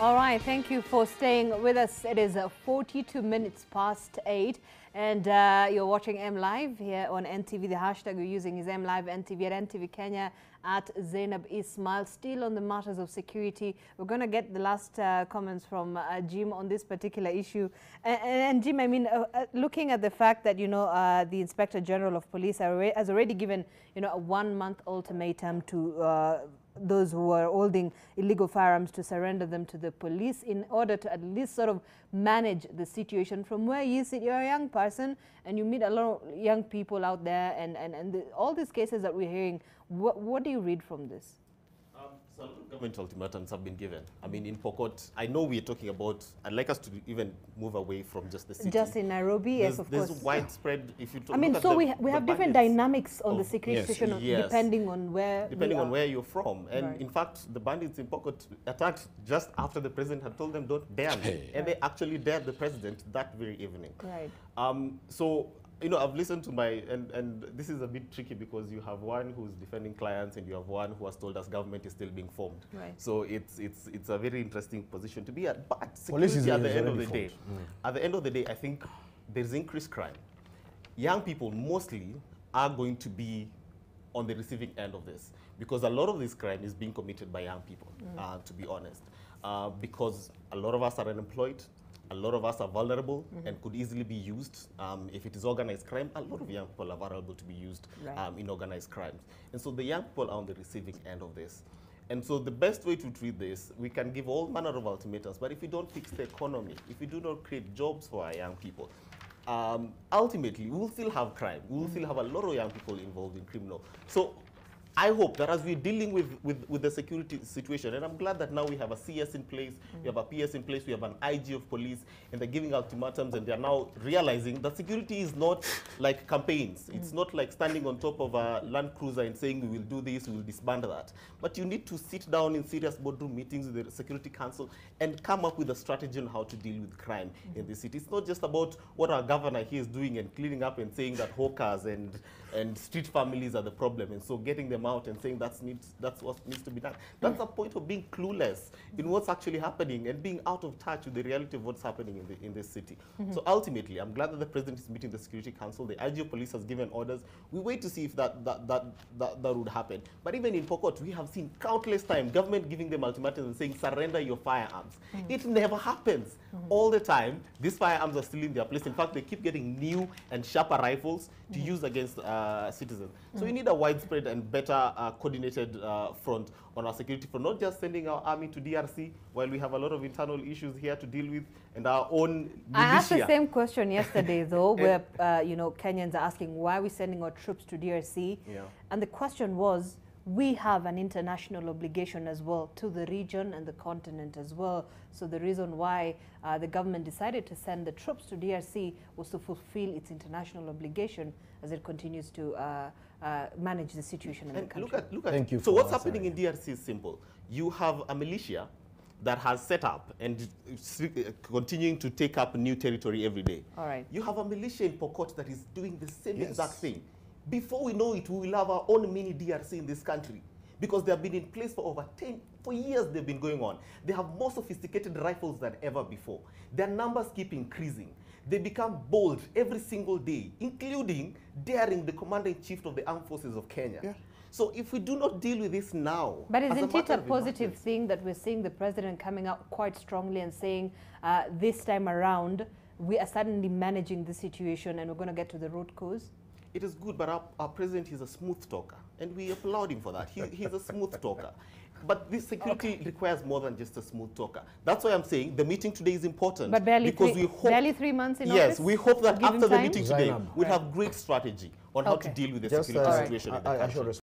All right, thank you for staying with us. It is 42 minutes past 8, and you're watching M Live here on NTV. The hashtag we're using is M Live NTV at NTV Kenya at Zainab Ismail. Still on the matters of security, we're going to get the last comments from Jim on this particular issue. And Jim, I mean, looking at the fact that, you know, the Inspector General of Police has already given, you know, a 1-month ultimatum to those who are holding illegal firearms to surrender them to the police in order to at least sort of manage the situation. From where you sit, you're a young person and you meet a lot of young people out there, and all these cases that we're hearing, what do you read from this? So government ultimatums have been given. I mean, in Pokot, I know we're talking about, I'd like us to even move away from just the city. Just in Nairobi, yes, of course. There's widespread, if you talk, I mean, so we have different dynamics on the security situation, yes, depending on where on where you're from. And in fact, the bandits in Pokot attacked just after the president had told them, don't dare me. And they actually dared the president that very evening. Right. So, you know, I've listened to and this is a bit tricky because you have one who's defending clients and you have one who has told us government is still being formed. Right. So it's a very interesting position to be at. But security at the end of the day, at the end of the day, I think there's increased crime. Young people mostly are going to be on the receiving end of this because a lot of this crime is being committed by young people, to be honest, because a lot of us are unemployed. A lot of us are vulnerable and could easily be used. If it is organized crime, a lot of young people are vulnerable to be used in organized crimes. And so the young people are on the receiving end of this. And so the best way to treat this, we can give all manner of ultimatums, but if we don't fix the economy, if we do not create jobs for our young people, ultimately we will still have crime. We will still have a lot of young people involved in criminal. So I hope that as we're dealing with the security situation, and I'm glad that now we have a CS in place, we have a PS in place, we have an IG of police, and they're giving ultimatums, and they're now realizing that security is not like campaigns. It's not like standing on top of a Land Cruiser and saying we will do this, we will disband that. But you need to sit down in serious boardroom meetings with the Security Council and come up with a strategy on how to deal with crime in the city. It's not just about what our governor here is doing and cleaning up and saying that hawkers and street families are the problem, and so getting them out and saying that's what needs to be done. That's a point of being clueless in what's actually happening and being out of touch with the reality of what's happening in this city. So ultimately, I'm glad that the president is meeting the Security Council. The IG of Police has given orders. We wait to see if that would happen. But even in Pokot, we have seen countless times government giving them ultimatums and saying surrender your firearms. It never happens. All the time, these firearms are still in their place. In fact, they keep getting new and sharper rifles to use against citizens. So we need a widespread and better coordinated front on our security front, not just sending our army to DRC while we have a lot of internal issues here to deal with and our own militia. I asked the same question yesterday, though, where you know, Kenyans are asking why are we sending our troops to DRC, and the question was, we have an international obligation as well to the region and the continent as well. So the reason why the government decided to send the troops to DRC was to fulfill its international obligation as it continues to manage the situation in the country. Look at Thank you. So what's happening in DRC is simple. You have a militia that has set up and continuing to take up new territory every day. All right. You have a militia in Pokot that is doing the same exact thing. Before we know it, we will have our own mini DRC in this country because they have been in place for over 10 years. They've been going on. They have more sophisticated rifles than ever before. Their numbers keep increasing. They become bold every single day, including daring the commander-in-chief of the armed forces of Kenya. So if we do not deal with this now... But isn't it a positive thing that we're seeing the president coming out quite strongly and saying this time around, we are suddenly managing the situation and we're going to get to the root cause? It is good, but our president is a smooth talker, and we applaud him for that. He's a smooth talker. But this security requires more than just a smooth talker. That's why I'm saying the meeting today is important. But barely, because we hope, barely 3 months in office? Yes, we hope that after the meeting today, we'll have great strategy on how to deal with the security situation in the country.